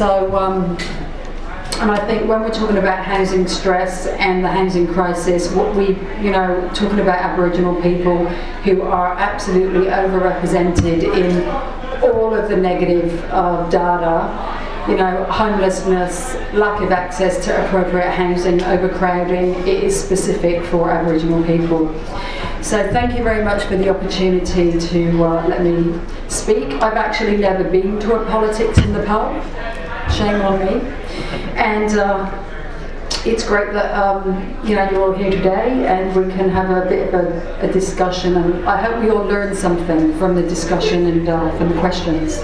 And I think when we're talking about housing stress and the housing crisis, what we, talking about Aboriginal people who are absolutely overrepresented in all of the negative data, homelessness, lack of access to appropriate housing, overcrowding, it is specific for Aboriginal people. So thank you very much for the opportunity to let me speak. I've actually never been to a politics in the pub. Shame on me. And it's great that you're all here today and we can have a bit of a discussion, and I hope we all learn something from the discussion and from the questions.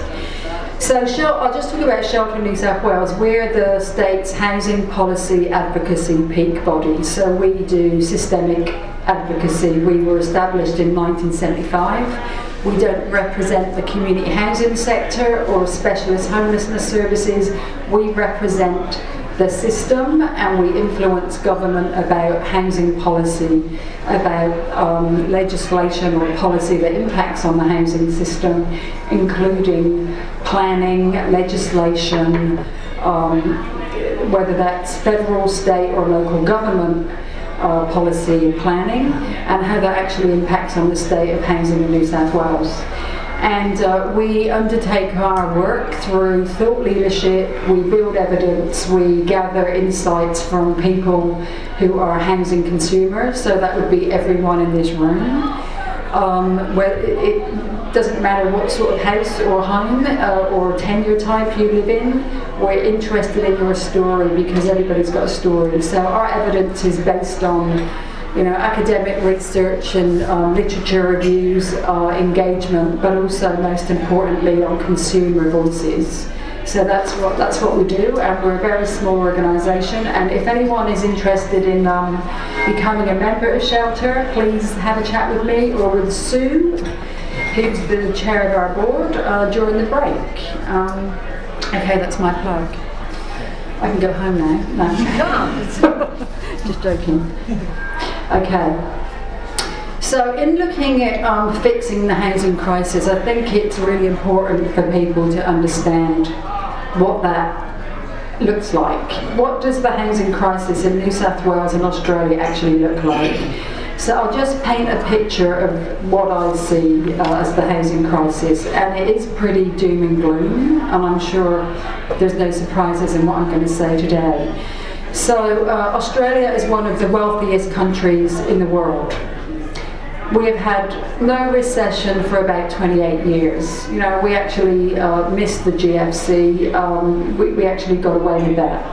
So I'll just talk about Shelter New South Wales. We're the state's housing policy advocacy peak body, so we do systemic advocacy. We were established in 1975. We don't represent the community housing sector or specialist homelessness services. We represent the system, and we influence government about housing policy, about legislation or policy that impacts on the housing system, including planning, legislation, whether that's federal, state or local government policy and planning, and how that actually impacts on the state of housing in New South Wales. And we undertake our work through thought leadership, we build evidence, we gather insights from people who are housing consumers, so that would be everyone in this room. Where it doesn't matter what sort of house or home or tenure type you live in, we're interested in your story because everybody's got a story. So our evidence is based on academic research and literature reviews, engagement, but also most importantly on consumer voices. So that's what we do, and we're a very small organisation. And if anyone is interested in becoming a member of Shelter, please have a chat with me or with Sue, who's the chair of our board, during the break. Okay, that's my plug. I can go home now. No, just joking. Okay. So in looking at fixing the housing crisis, I think it's really important for people to understand what that looks like. What does the housing crisis in New South Wales and Australia actually look like? So I'll just paint a picture of what I see as the housing crisis, and it is pretty doom and gloom, and I'm sure there's no surprises in what I'm going to say today. So Australia is one of the wealthiest countries in the world. We have had no recession for about 28 years. We actually missed the GFC. We actually got away with that.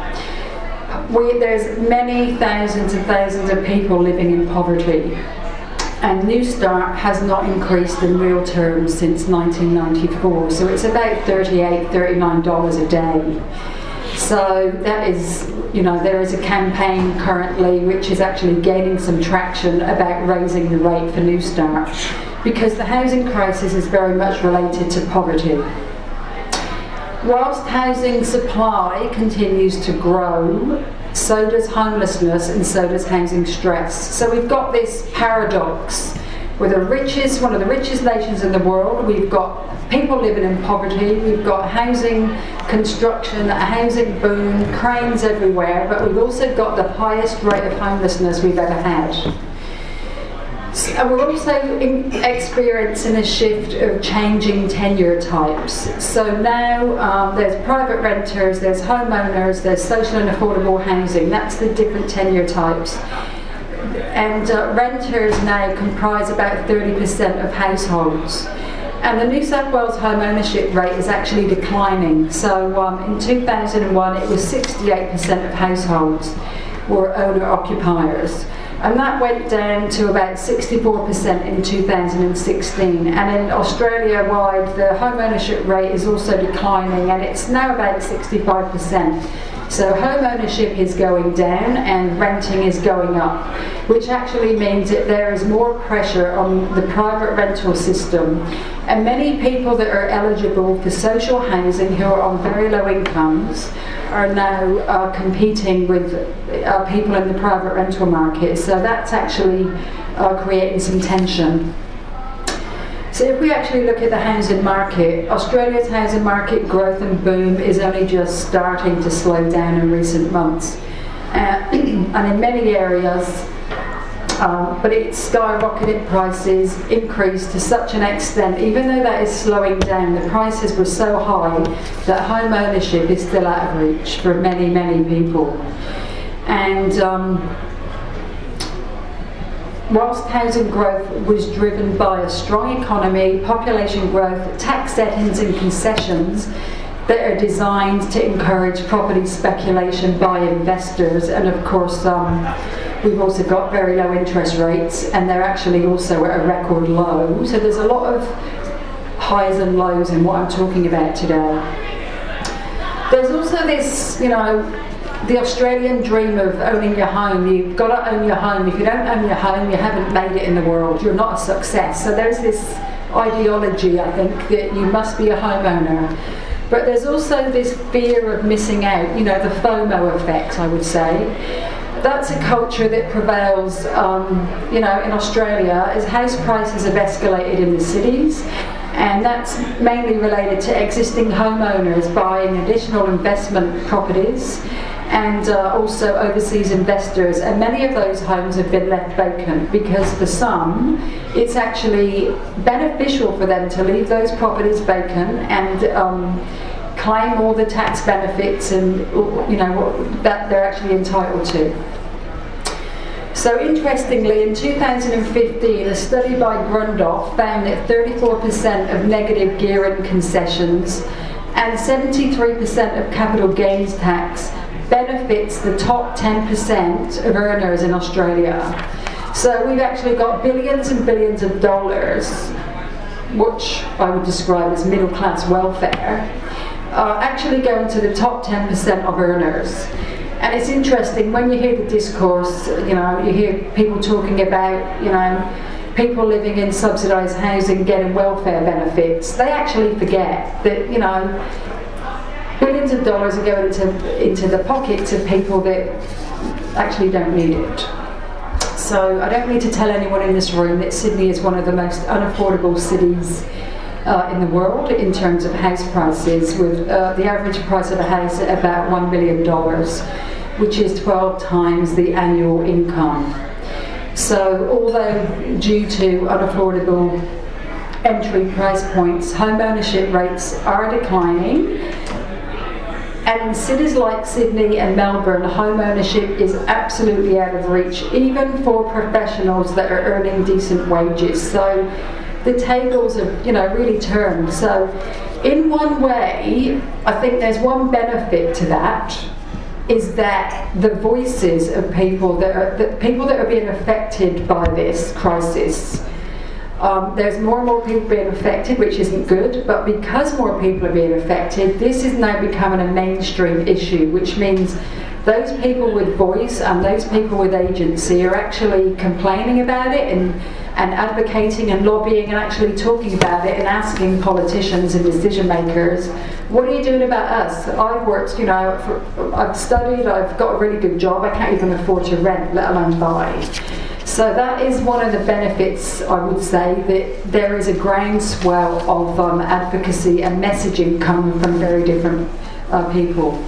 There's many thousands and thousands of people living in poverty, and New Start has not increased in real terms since 1994, so it's about $38, $39 a day. So that is, there is a campaign currently which is actually gaining some traction about raising the rate for New Start, because the housing crisis is very much related to poverty. Whilst housing supply continues to grow, so does homelessness and so does housing stress. So we've got this paradox. We're one of the richest nations in the world. We've got people living in poverty. We've got housing construction, a housing boom, cranes everywhere, but we've also got the highest rate of homelessness we've ever had. And we're also experiencing a shift of changing tenure types. So now there's private renters, there's homeowners, there's social and affordable housing. That's the different tenure types. And renters now comprise about 30% of households. And the New South Wales home ownership rate is actually declining. So in 2001 it was 68% of households were owner-occupiers. And that went down to about 64% in 2016. And in Australia-wide, the home ownership rate is also declining, and it's now about 65%. So home ownership is going down and renting is going up, which actually means that there is more pressure on the private rental system. And many people that are eligible for social housing who are on very low incomes are now competing with people in the private rental market. So that's actually creating some tension. So So if we actually look at the housing market, Australia's housing market growth and boom is only just starting to slow down in recent months. And in many areas, but it's skyrocketed prices, increased to such an extent, even though that is slowing down, the prices were so high that home ownership is still out of reach for many, many people. And whilst housing growth was driven by a strong economy, population growth, tax settings and concessions that are designed to encourage property speculation by investors, and of course we've also got very low interest rates, and they're actually also at a record low. So there's a lot of highs and lows in what I'm talking about today. There's also this, the Australian dream of owning your home. You've got to own your home. If you don't own your home, you haven't made it in the world. You're not a success. So there's this ideology, I think, that you must be a homeowner. But there's also this fear of missing out, the FOMO effect, I would say. That's a culture that prevails, in Australia, as house prices have escalated in the cities, and that's mainly related to existing homeowners buying additional investment properties, and also overseas investors, and many of those homes have been left vacant because for some it's actually beneficial for them to leave those properties vacant and claim all the tax benefits and that they're actually entitled to. So interestingly, in 2015, a study by Grundhoff found that 34% of negative gearing concessions and 73% of capital gains tax benefits the top 10% of earners in Australia. So we've actually got billions and billions of dollars, which I would describe as middle class welfare, actually going to the top 10% of earners. And it's interesting, when you hear the discourse, you hear people talking about, people living in subsidised housing getting welfare benefits. They actually forget that, billions of dollars are going into the pockets of people that actually don't need it. So I don't need to tell anyone in this room that Sydney is one of the most unaffordable cities in the world in terms of house prices, with the average price of a house at about $1 million, which is 12 times the annual income. So although due to unaffordable entry price points, home ownership rates are declining, and in cities like Sydney and Melbourne, home ownership is absolutely out of reach, even for professionals that are earning decent wages. So the tables have, really turned. So in one way, I think there's one benefit to that, is that the voices of people that are being affected by this crisis, there's more and more people being affected, which isn't good, but because more people are being affected, this is now becoming a mainstream issue, which means those people with voice and those people with agency are actually complaining about it and advocating and lobbying and actually talking about it and asking politicians and decision makers, what are you doing about us? I've worked, I've studied, I've got a really good job, I can't even afford to rent, let alone buy. So that is one of the benefits, I would say, that there is a groundswell of advocacy and messaging coming from very different people.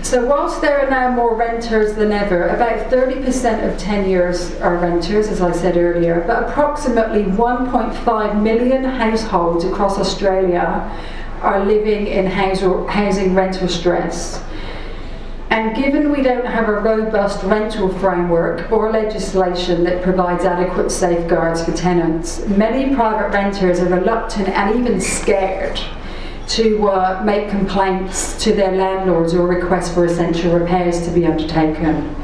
So whilst there are now more renters than ever, about 30% of tenures are renters, as I said earlier, but approximately 1.5 million households across Australia are living in housing rental stress. And given we don't have a robust rental framework or legislation that provides adequate safeguards for tenants, many private renters are reluctant and even scared to make complaints to their landlords or request for essential repairs to be undertaken.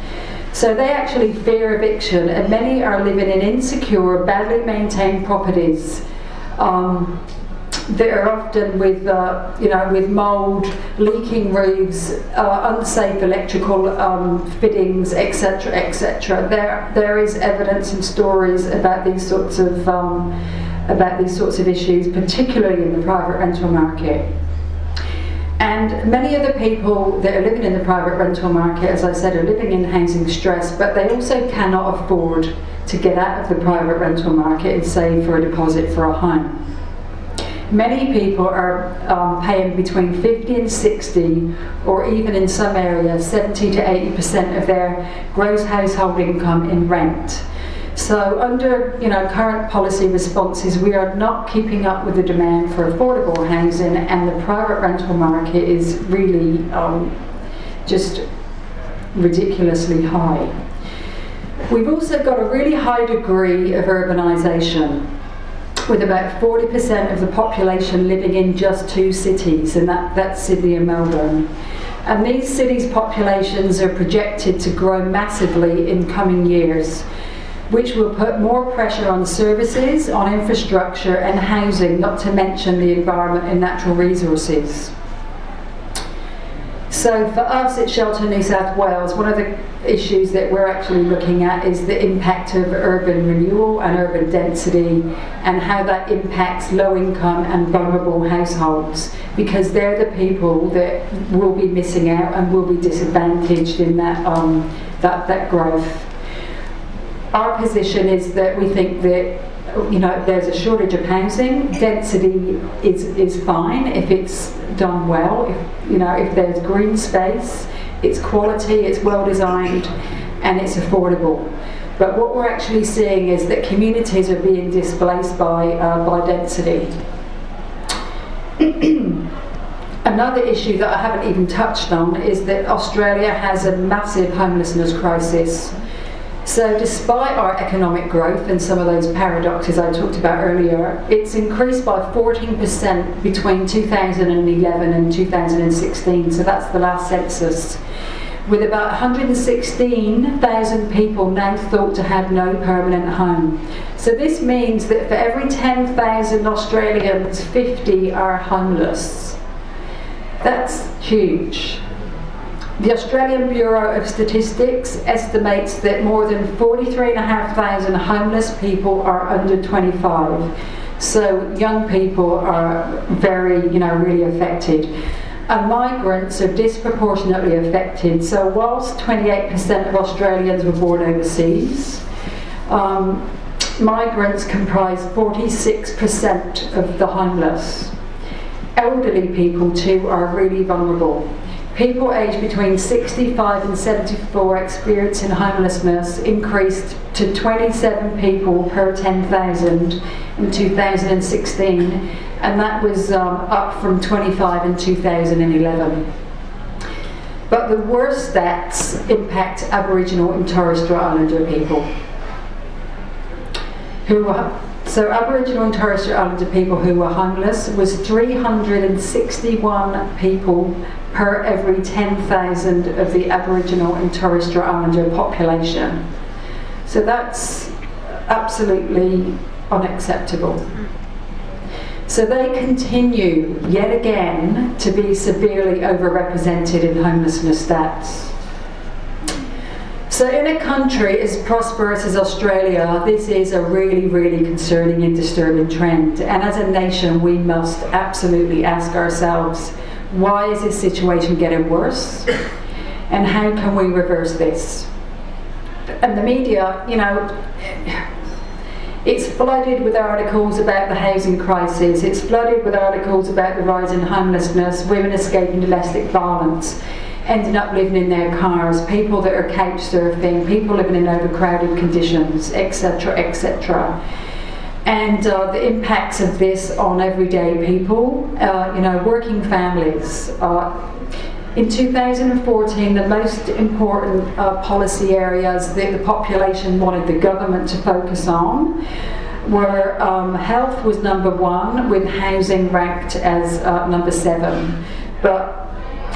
So they actually fear eviction, and many are living in insecure, badly maintained properties that are often with mould, leaking roofs, unsafe electrical fittings, etc., etc. There is evidence and stories about these sorts of issues, particularly in the private rental market. And many of the people that are living in the private rental market, as I said, are living in housing stress, but they also cannot afford to get out of the private rental market and save for a deposit for a home. Many people are paying between 50 and 60, or even in some areas 70 to 80% of their gross household income in rent. So under current policy responses, we are not keeping up with the demand for affordable housing, and the private rental market is really just ridiculously high. We've also got a really high degree of urbanisation, with about 40% of the population living in just 2 cities, and that's Sydney and Melbourne. And these cities' populations are projected to grow massively in coming years, which will put more pressure on services, on infrastructure and housing, not to mention the environment and natural resources. So for us at Shelter New South Wales, one of the issues that we're actually looking at is the impact of urban renewal and urban density, and how that impacts low-income and vulnerable households, because they're the people that will be missing out and will be disadvantaged in that growth. Our position is that we think that there's a shortage of housing. Density is fine if it's done well. If there's green space, it's quality, it's well designed, and it's affordable. But what we're actually seeing is that communities are being displaced by density. Another issue that I haven't even touched on is that Australia has a massive homelessness crisis. So despite our economic growth and some of those paradoxes I talked about earlier, it's increased by 14% between 2011 and 2016, so that's the last census, with about 116,000 people now thought to have no permanent home. So this means that for every 10,000 Australians, 50 are homeless. That's huge. The Australian Bureau of Statistics estimates that more than 43,500 homeless people are under 25. So young people are very, really affected. And migrants are disproportionately affected. So whilst 28% of Australians were born overseas, migrants comprise 46% of the homeless. Elderly people too are really vulnerable. People aged between 65 and 74 experiencing homelessness increased to 27 people per 10,000 in 2016, and that was up from 25 in 2011. But the worst stats impact Aboriginal and Torres Strait Islander people. So Aboriginal and Torres Strait Islander people who were homeless was 361 people per every 10,000 of the Aboriginal and Torres Strait Islander population. So that's absolutely unacceptable. So they continue yet again to be severely overrepresented in homelessness stats. So in a country as prosperous as Australia, this is a really, really concerning and disturbing trend. And as a nation, we must absolutely ask ourselves, why is this situation getting worse? And how can we reverse this? And the media, it's flooded with articles about the housing crisis. It's flooded with articles about the rise in homelessness, women escaping domestic violence, ending up living in their cars, people that are couch surfing, people living in overcrowded conditions, etc., etc. And the impacts of this on everyday people, working families. In 2014, the most important policy areas that the population wanted the government to focus on were health was number 1, with housing ranked as number 7. But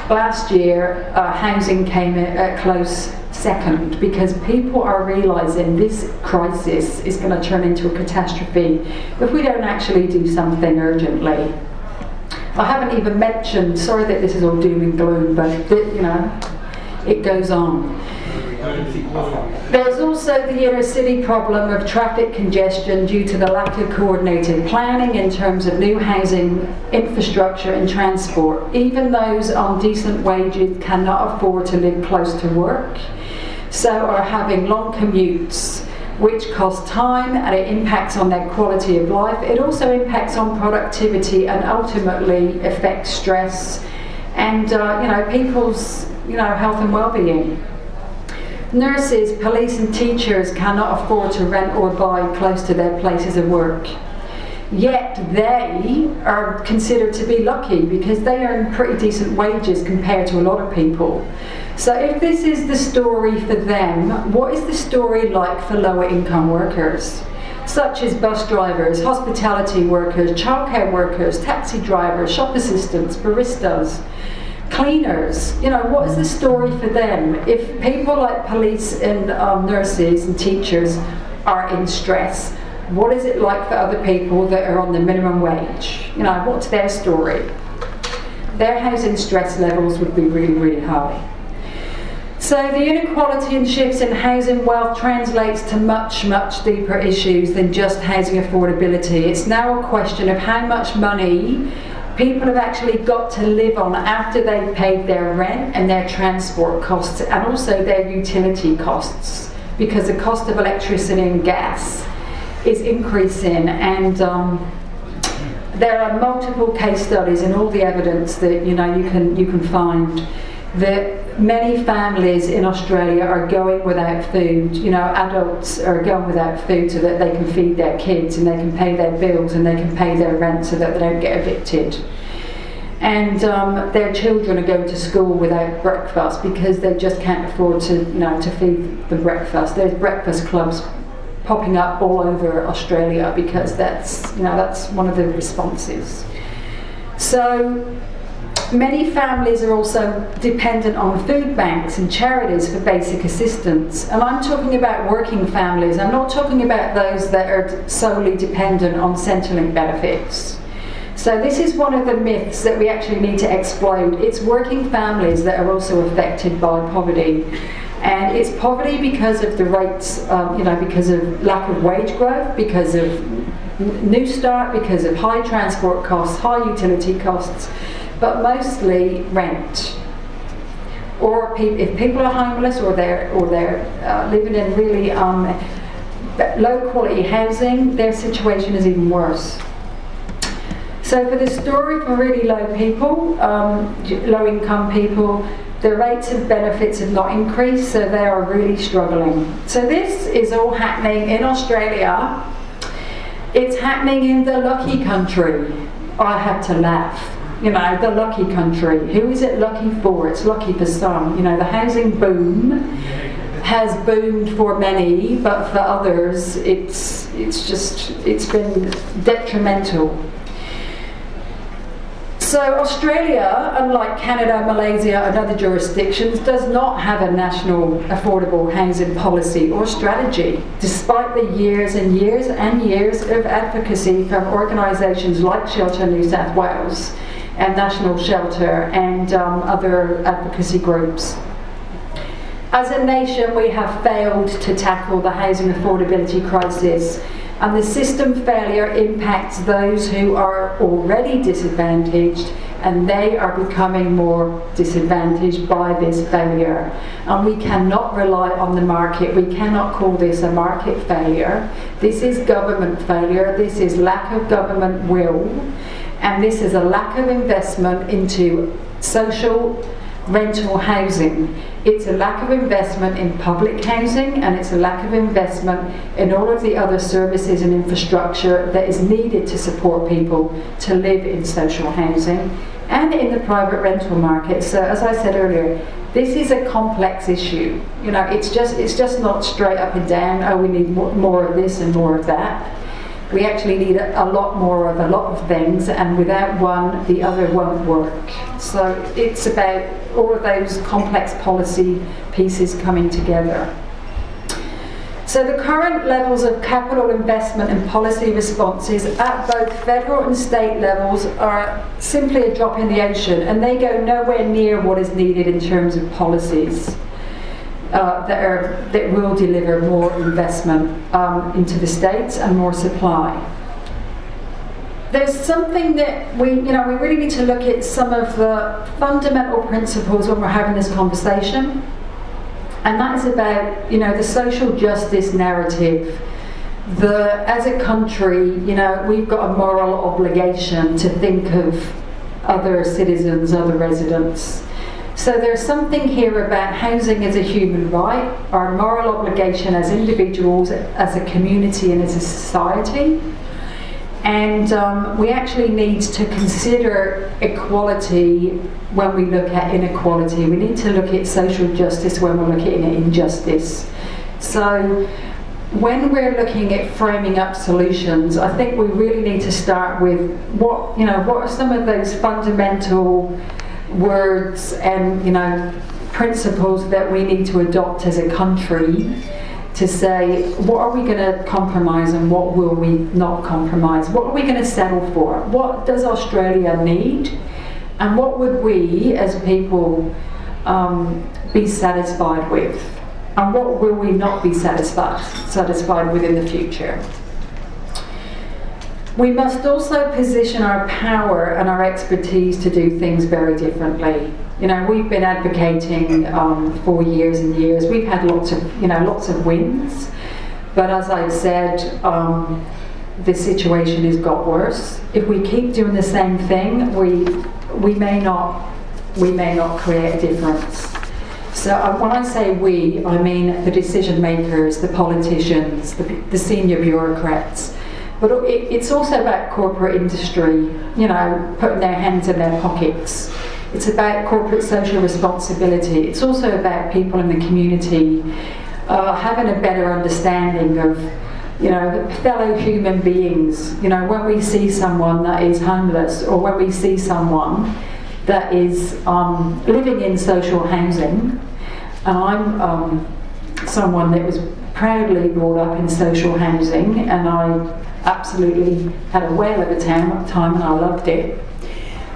last year, housing came a close second, because people are realising this crisis is going to turn into a catastrophe if we don't actually do something urgently. I haven't even mentioned, sorry that this is all doom and gloom, but it goes on. There's also the inner city problem of traffic congestion due to the lack of coordinated planning in terms of new housing, infrastructure and transport. Even those on decent wages cannot afford to live close to work, so are having long commutes which costs time and it impacts on their quality of life. It also impacts on productivity and ultimately affects stress and people's health and well-being. Nurses, police and teachers cannot afford to rent or buy close to their places of work. Yet they are considered to be lucky because they earn pretty decent wages compared to a lot of people. So if this is the story for them, what is the story like for lower income workers, such as bus drivers, hospitality workers, childcare workers, taxi drivers, shop assistants, baristas, cleaners? What is the story for them? If people like police and nurses and teachers are in stress, what is it like for other people that are on the minimum wage? What's their story? Their housing stress levels would be really, really high. So the inequality and shifts in housing wealth translates to much, much deeper issues than just housing affordability. It's now a question of how much money people have actually got to live on after they've paid their rent and their transport costs and also their utility costs, because the cost of electricity and gas is increasing, and there are multiple case studies and all the evidence that you can find that many families in Australia are going without food. Adults are going without food so that they can feed their kids and they can pay their bills and they can pay their rent so that they don't get evicted. And their children are going to school without breakfast because they just can't afford to feed them breakfast. There's breakfast clubs popping up all over Australia because that's one of the responses. So many families are also dependent on food banks and charities for basic assistance. And I'm talking about working families. I'm not talking about those that are solely dependent on Centrelink benefits. So this is one of the myths that we actually need to explode. It's working families that are also affected by poverty. And it's poverty because of the rates, because of lack of wage growth, because of New Start, because of high transport costs, high utility costs, but mostly rent. Or if people are homeless or they're living in really low quality housing, their situation is even worse. So for the story for really low people, low income people, the rates of benefits have not increased, so they are really struggling. So this is all happening in Australia. It's happening in the lucky country. I had to laugh. The lucky country. Who is it lucky for? It's lucky for some. The housing boom has boomed for many, but for others it's been detrimental. So Australia, unlike Canada, Malaysia and other jurisdictions, does not have a national affordable housing policy or strategy, despite the years and years and years of advocacy from organisations like Shelter New South Wales and National Shelter and other advocacy groups. As a nation, we have failed to tackle the housing affordability crisis, and the system failure impacts those who are already disadvantaged, and they are becoming more disadvantaged by this failure. And we cannot rely on the market. We cannot call this a market failure. This is government failure. This is lack of government will, and this is a lack of investment into social rental housing. It's a lack of investment in public housing, and it's a lack of investment in all of the other services and infrastructure that is needed to support people to live in social housing and in the private rental market. So as I said earlier, this is a complex issue. It's just not straight up and down, oh, we need more of this and more of that. We actually need a lot more of a lot of things, and without one, the other won't work. So it's about all of those complex policy pieces coming together. So the current levels of capital investment and policy responses at both federal and state levels are simply a drop in the ocean, and they go nowhere near what is needed in terms of policies that will deliver more investment into the states and more supply. There's something that we really need to look at some of the fundamental principles when we're having this conversation. And that is about, the social justice narrative. As a country, we've got a moral obligation to think of other citizens, other residents. So there's something here about housing as a human right, our moral obligation as individuals, as a community and as a society. And we actually need to consider equality when we look at inequality. We need to look at social justice when we're looking at injustice. So when we're looking at framing up solutions, I think we really need to start with what are some of those fundamental words and principles that we need to adopt as a country to say, what are we going to compromise and what will we not compromise? What are we going to settle for? What does Australia need? And what would we as people be satisfied with? And what will we not be satisfied with in the future? We must also position our power and our expertise to do things very differently. We've been advocating for years and years. We've had lots of wins, but as I've said, the situation has got worse. If we keep doing the same thing, we may not create a difference. So when I say we, I mean the decision makers, the politicians, the senior bureaucrats. But it's also about corporate industry, putting their hands in their pockets. It's about corporate social responsibility. It's also about people in the community having a better understanding of, fellow human beings. When we see someone that is homeless, or when we see someone that is living in social housing, and I'm someone that was proudly brought up in social housing, and I absolutely had a whale of a time and I loved it.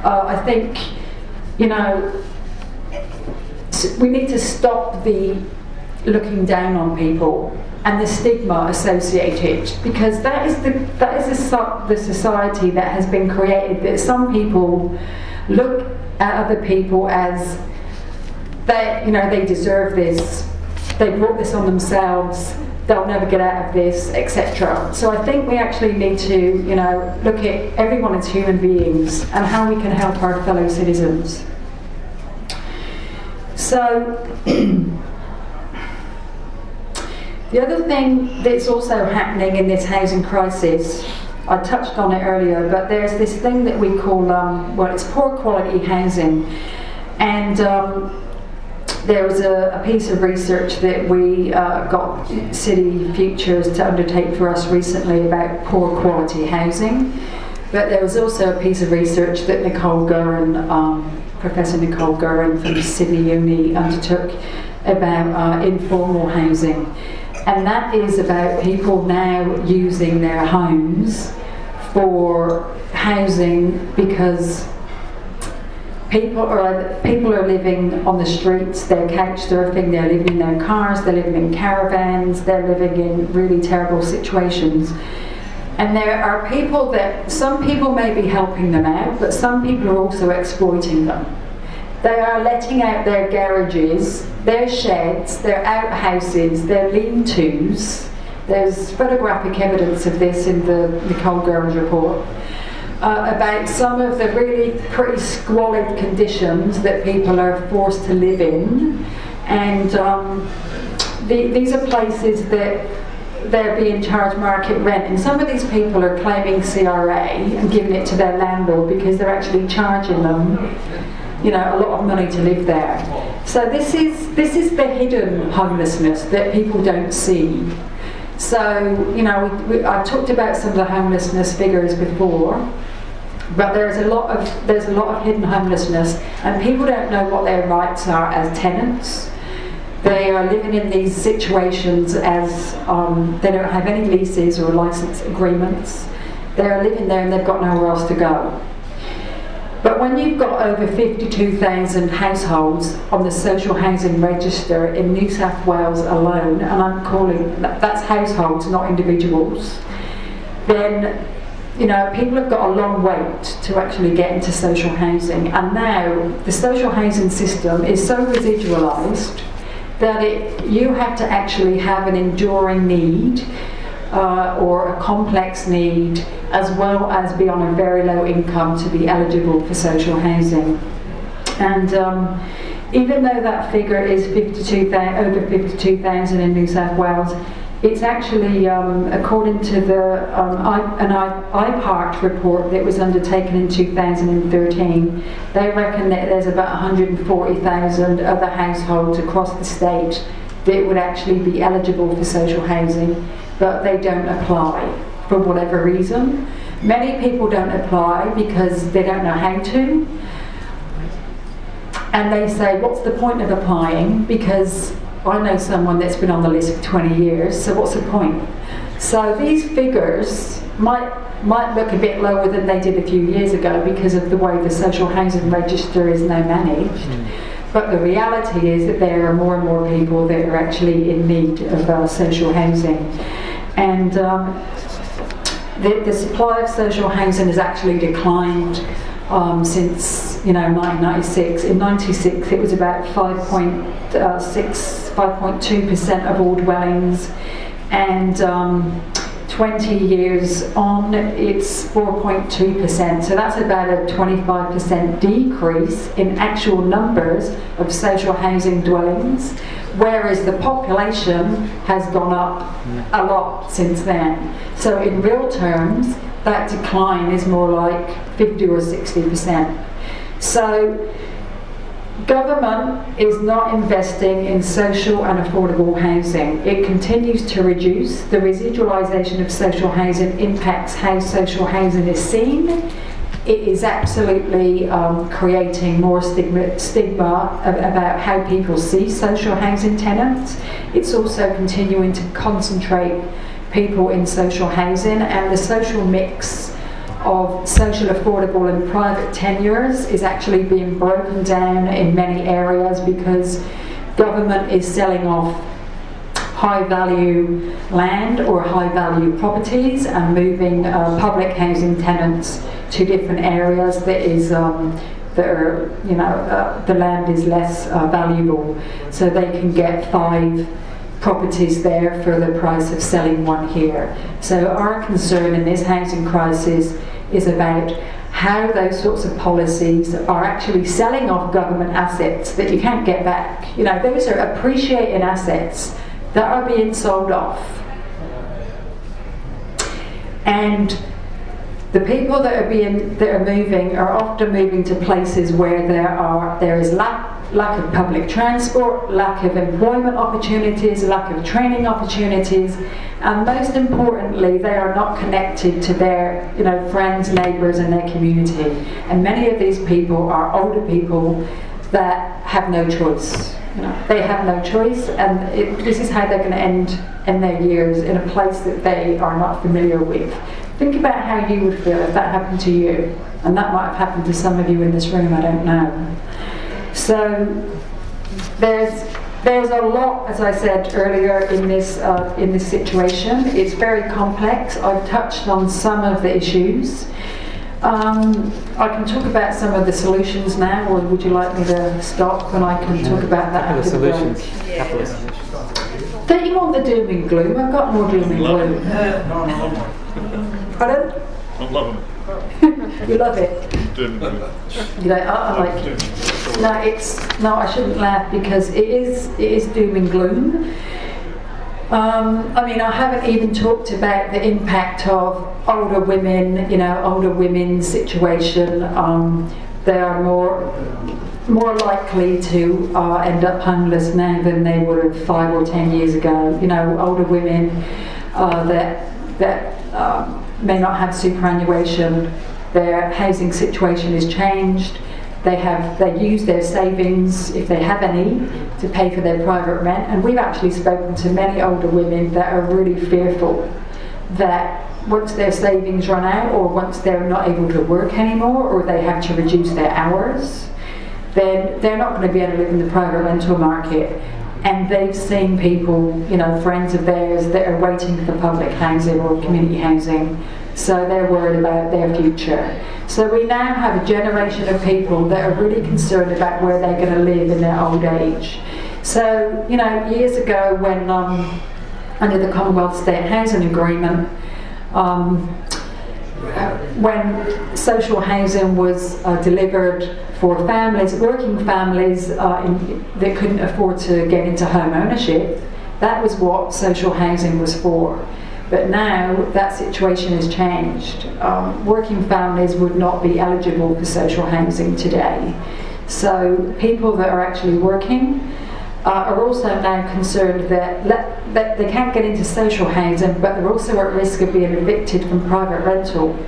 I think, we need to stop the looking down on people and the stigma associated, because that is the society that has been created, that some people look at other people as they deserve this, they brought this on themselves, they'll never get out of this, etc. So I think we actually need to, look at everyone as human beings and how we can help our fellow citizens. So the other thing that's also happening in this housing crisis, I touched on it earlier, but there's this thing that we call, it's poor quality housing. And there was a piece of research that we got City Futures to undertake for us recently about poor quality housing. But there was also a piece of research that Professor Nicole Gurin from Sydney Uni undertook about informal housing. And that is about people now using their homes for housing because people are living on the streets, they're couch surfing, they're living in their cars, they're living in caravans, they're living in really terrible situations. And there are people some people may be helping them out, but some people are also exploiting them. They are letting out their garages, their sheds, their outhouses, their lean-tos. There's photographic evidence of this in the Nicole Gurin report. About some of the really pretty squalid conditions that people are forced to live in, and these are places that they're being charged market rent, and some of these people are claiming CRA and giving it to their landlord because they're actually charging them, a lot of money to live there. So this is the hidden homelessness that people don't see. So I talked about some of the homelessness figures before. But there's a lot of hidden homelessness, and people don't know what their rights are as tenants. They are living in these situations as they don't have any leases or license agreements. They're living there and they've got nowhere else to go. But when you've got over 52,000 households on the social housing register in New South Wales alone, and I'm calling that's households, not individuals, then people have got a long wait to actually get into social housing, and now the social housing system is so residualised that you have to actually have an enduring need or a complex need, as well as be on a very low income to be eligible for social housing. And even though that figure is over 52,000 in New South Wales, it's actually, according to the IPART report that was undertaken in 2013, they reckon that there's about 140,000 other households across the state that would actually be eligible for social housing, but they don't apply for whatever reason. Many people don't apply because they don't know how to. And they say, what's the point of applying? Because I know someone that's been on the list for 20 years, so what's the point? So these figures might look a bit lower than they did a few years ago because of the way the social housing register is now managed. But the reality is that there are more and more people that are actually in need of social housing. And the supply of social housing has actually declined since 1996. In '96, it was about 5.2% of all dwellings, and 20 years on, it's 4.2%. So that's about a 25% decrease in actual numbers of social housing dwellings, whereas the population has gone up a lot since then. So in real terms, that decline is more like 50 or 60%. So government is not investing in social and affordable housing. It continues to reduce. The residualisation of social housing impacts how social housing is seen. It is absolutely creating more stigma about how people see social housing tenants. It's also continuing to concentrate people in social housing, and the social mix of social, affordable and private tenures is actually being broken down in many areas because government is selling off high value land or high value properties and moving public housing tenants to different areas that is the land is less valuable, so they can get 5 properties there for the price of selling one here. So our concern in this housing crisis is about how those sorts of policies are actually selling off government assets that you can't get back. Those are appreciating assets that are being sold off. And the people that are moving are often moving to places where there is lack of public transport, lack of employment opportunities, lack of training opportunities, and most importantly, they are not connected to their friends, neighbours and their community. And many of these people are older people that have no choice. They have no choice, and this is how they're going to end their years in a place that they are not familiar with. Think about how you would feel if that happened to you, and that might have happened to some of you in this room, I don't know. So there's a lot, as I said earlier, in this situation. It's very complex. I've touched on some of the issues. I can talk about some of the solutions now, or would you like me to stop and I can talk about that after the break? Don't you want the doom and gloom? I've got more doom and gloom. Pardon? I love it. You love it? Doom and gloom. I like it. No, I shouldn't laugh because it is doom and gloom. I haven't even talked about the impact of older women, older women's situation. They are more likely to end up homeless now than they would have 5 or 10 years ago. Older women that may not have superannuation, their housing situation has changed. They use their savings, if they have any, to pay for their private rent. And we've actually spoken to many older women that are really fearful that once their savings run out, or once they're not able to work anymore, or they have to reduce their hours, then they're not going to be able to live in the private rental market. And they've seen people, friends of theirs, that are waiting for public housing or community housing, so they're worried about their future. So we now have a generation of people that are really concerned about where they're going to live in their old age. So, years ago when under the Commonwealth State Housing Agreement, when social housing was delivered for families, working families that couldn't afford to get into home ownership, that was what social housing was for. But now that situation has changed. Working families would not be eligible for social housing today. So people that are actually working are also now concerned that they can't get into social housing, but they're also at risk of being evicted from private rental.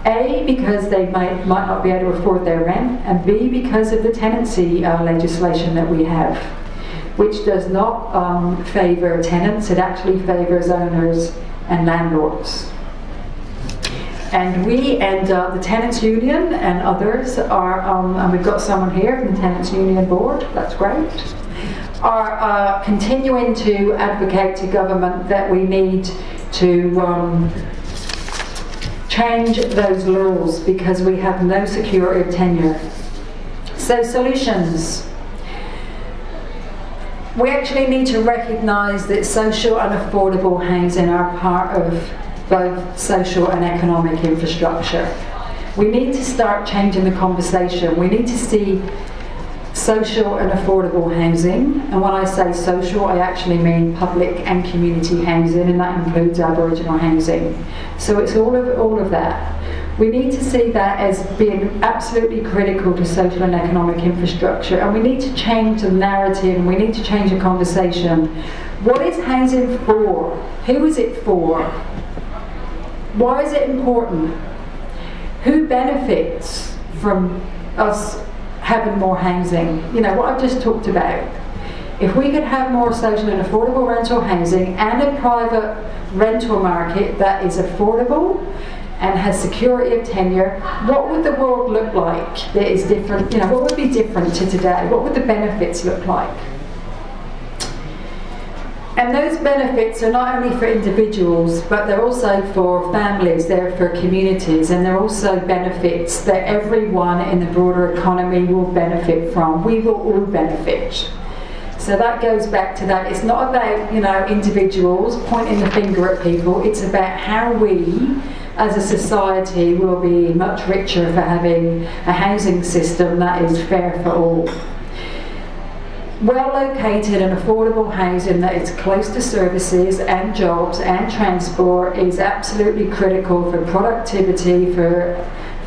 A, because they might not be able to afford their rent, and B, because of the tenancy legislation that we have, which does not favour tenants, it actually favours owners and landlords. And we and the Tenants Union and others are, and we've got someone here from the Tenants Union board, that's great, are continuing to advocate to government that we need to change those laws because we have no security of tenure. So solutions. We actually need to recognise that social and affordable housing are part of both social and economic infrastructure. We need to start changing the conversation. We need to see social and affordable housing, and when I say social, I actually mean public and community housing, and that includes Aboriginal housing. So it's all of that. We need to see that as being absolutely critical to social and economic infrastructure, and we need to change the narrative, and we need to change the conversation. What is housing for? Who is it for? Why is it important? Who benefits from us having more housing? What I've just talked about. If we could have more social and affordable rental housing and a private rental market that is affordable and has security of tenure, what would the world look like that is different? What would be different to today? What would the benefits look like? And those benefits are not only for individuals, but they're also for families, they're for communities, and they're also benefits that everyone in the broader economy will benefit from. We will all benefit. So that goes back to that. It's not about, individuals pointing the finger at people. It's about how we, as a society, will be much richer for having a housing system that is fair for all. Well-located and affordable housing that is close to services and jobs and transport is absolutely critical for productivity, for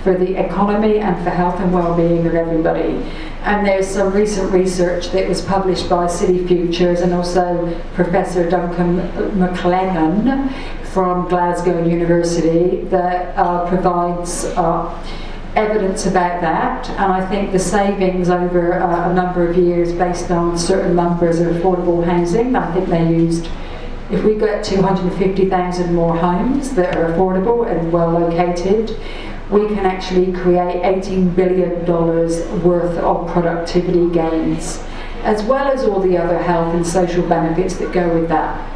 the economy, and for health and well-being of everybody. And there's some recent research that was published by City Futures and also Professor Duncan McLennan from Glasgow University that provides evidence about that, and I think the savings over a number of years based on certain numbers of affordable housing, I think they used, if we get 250,000 more homes that are affordable and well located, we can actually create $18 billion worth of productivity gains, as well as all the other health and social benefits that go with that.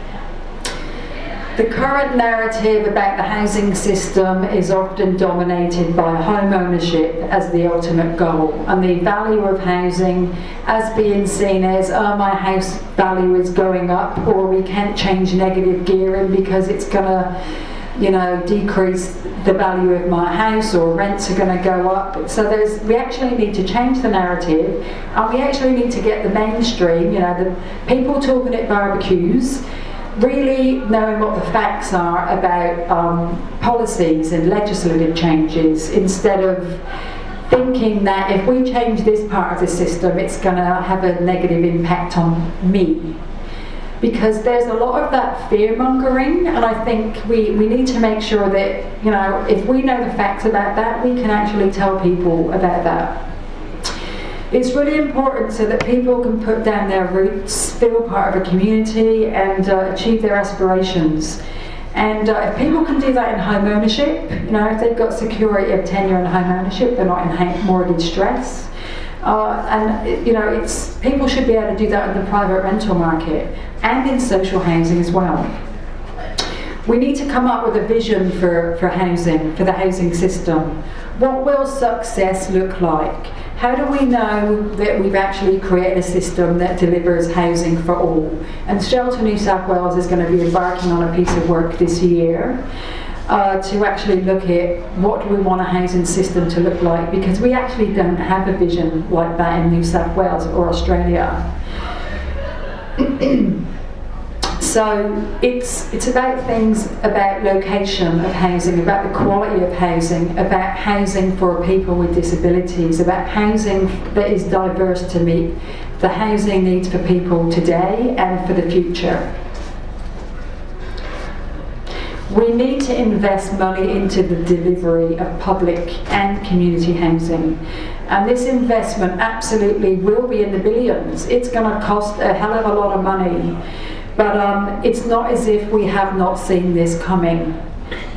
The current narrative about the housing system is often dominated by home ownership as the ultimate goal, and the value of housing as being seen as, my house value is going up, or we can't change negative gearing because it's going to decrease the value of my house, or rents are going to go up. So we actually need to change the narrative, and we actually need to get the mainstream, the people talking at barbecues, really knowing what the facts are about policies and legislative changes, instead of thinking that if we change this part of the system, it's going to have a negative impact on me. Because there's a lot of that fear-mongering, and I think we need to make sure that, if we know the facts about that, we can actually tell people about that. It's really important so that people can put down their roots, feel part of a community, and achieve their aspirations. And if people can do that in home ownership, if they've got security of tenure in home ownership, they're not in mortgage stress. People should be able to do that in the private rental market and in social housing as well. We need to come up with a vision for housing, for the housing system. What will success look like? How do we know that we've actually created a system that delivers housing for all? And Shelter New South Wales is going to be embarking on a piece of work this year to actually look at what do we want a housing system to look like, because we actually don't have a vision like that in New South Wales or Australia. So it's about things about location of housing, about the quality of housing, about housing for people with disabilities, about housing that is diverse to meet the housing needs for people today and for the future. We need to invest money into the delivery of public and community housing. And this investment absolutely will be in the billions. It's going to cost a hell of a lot of money. But it's not as if we have not seen this coming.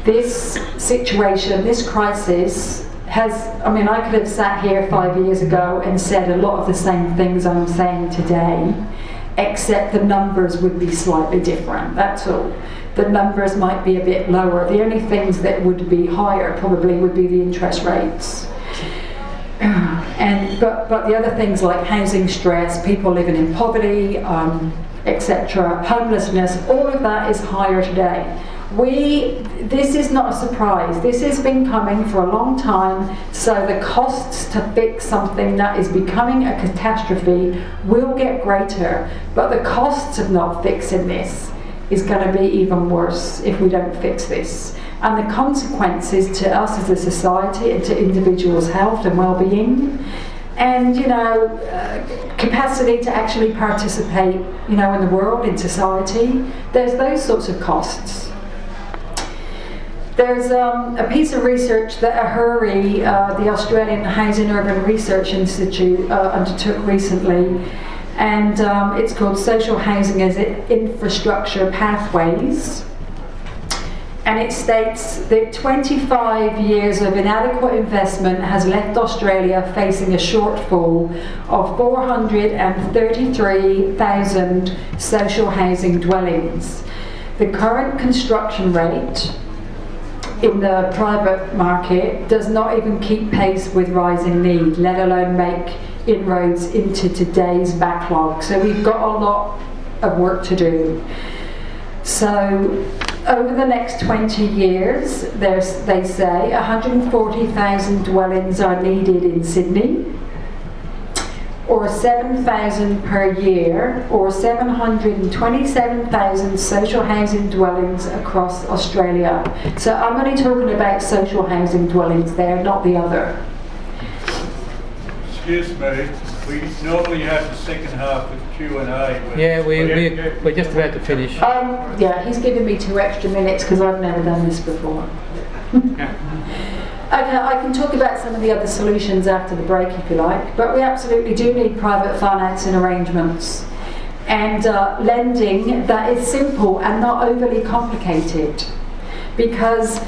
This situation, this crisis has, I mean, I could have sat here 5 years ago and said a lot of the same things I'm saying today, except the numbers would be slightly different, that's all. The numbers might be a bit lower. The only things that would be higher probably would be the interest rates. But the other things like housing stress, people living in poverty, etc., homelessness, all of that is higher today. This is not a surprise. This has been coming for a long time, so the costs to fix something that is becoming a catastrophe will get greater, but the costs of not fixing this is going to be even worse if we don't fix this. And the consequences to us as a society and to individuals' health and well-being, and capacity to actually participate, in the world, in society. There's those sorts of costs. There's a piece of research that AHURI, the Australian Housing Urban Research Institute, undertook recently, and it's called Social Housing as Infrastructure Pathways. And it states that 25 years of inadequate investment has left Australia facing a shortfall of 433,000 social housing dwellings. The current construction rate in the private market does not even keep pace with rising need, let alone make inroads into today's backlog. So we've got a lot of work to do. So over the next 20 years, they say 140,000 dwellings are needed in Sydney, or 7,000 per year, or 727,000 social housing dwellings across Australia. So I'm only talking about social housing dwellings there, not the other. Excuse me, we normally have the second half with Q&A. Yeah, we're just about to finish. Yeah, he's given me 2 extra minutes because I've never done this before. Okay, I can talk about some of the other solutions after the break if you like, but we absolutely do need private financing arrangements and lending that is simple and not overly complicated, because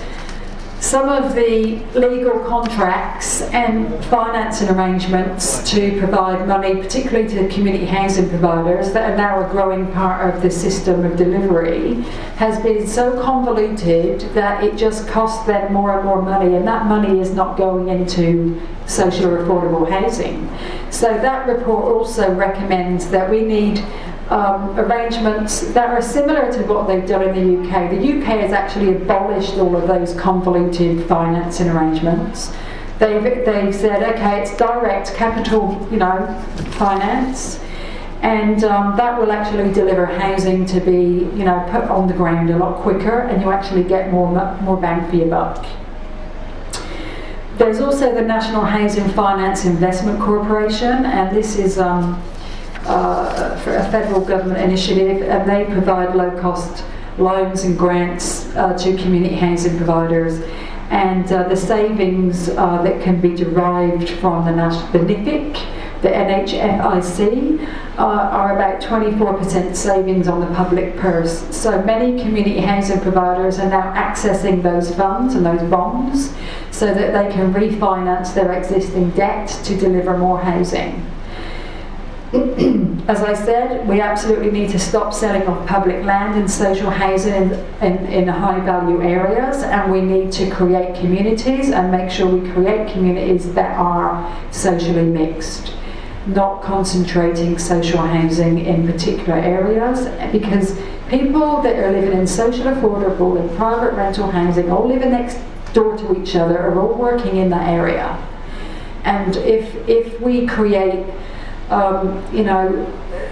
some of the legal contracts and financing arrangements to provide money, particularly to community housing providers that are now a growing part of the system of delivery, has been so convoluted that it just costs them more and more money, and that money is not going into social affordable housing. So that report also recommends that we need arrangements that are similar to what they've done in the UK. The UK has actually abolished all of those convoluted financing arrangements. They've said, okay, it's direct capital, finance, and that will actually deliver housing to be, put on the ground a lot quicker, and you actually get more bang for your buck. There's also the National Housing Finance Investment Corporation, and this is for a federal government initiative, and they provide low-cost loans and grants to community housing providers, and the savings that can be derived from the NHFIC, the NHFIC, are about 24% savings on the public purse. So many community housing providers are now accessing those funds and those bonds so that they can refinance their existing debt to deliver more housing. As I said, we absolutely need to stop selling off public land and social housing in high value areas, and we need to create communities and make sure we create communities that are socially mixed, not concentrating social housing in particular areas, because people that are living in social affordable and private rental housing, all living next door to each other, are all working in that area. And if we create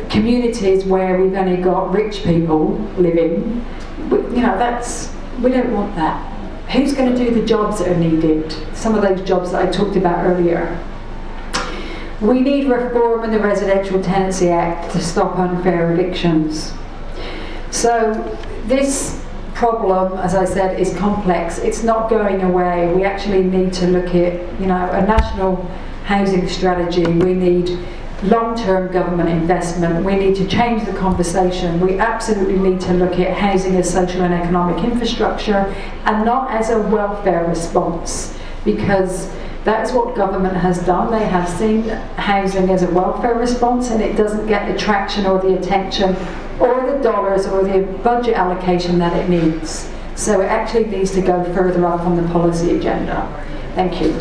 communities where we've only got rich people living, we don't want that. Who's going to do the jobs that are needed? Some of those jobs that I talked about earlier. We need reform in the Residential Tenancy Act to stop unfair evictions. So this problem, as I said, is complex. It's not going away. We actually need to look at, a national housing strategy. We need long-term government investment. We need to change the conversation. We absolutely need to look at housing as social and economic infrastructure and not as a welfare response, because that's what government has done. They have seen housing as a welfare response, and it doesn't get the traction or the attention or the dollars or the budget allocation that it needs. So it actually needs to go further up on the policy agenda. Thank you.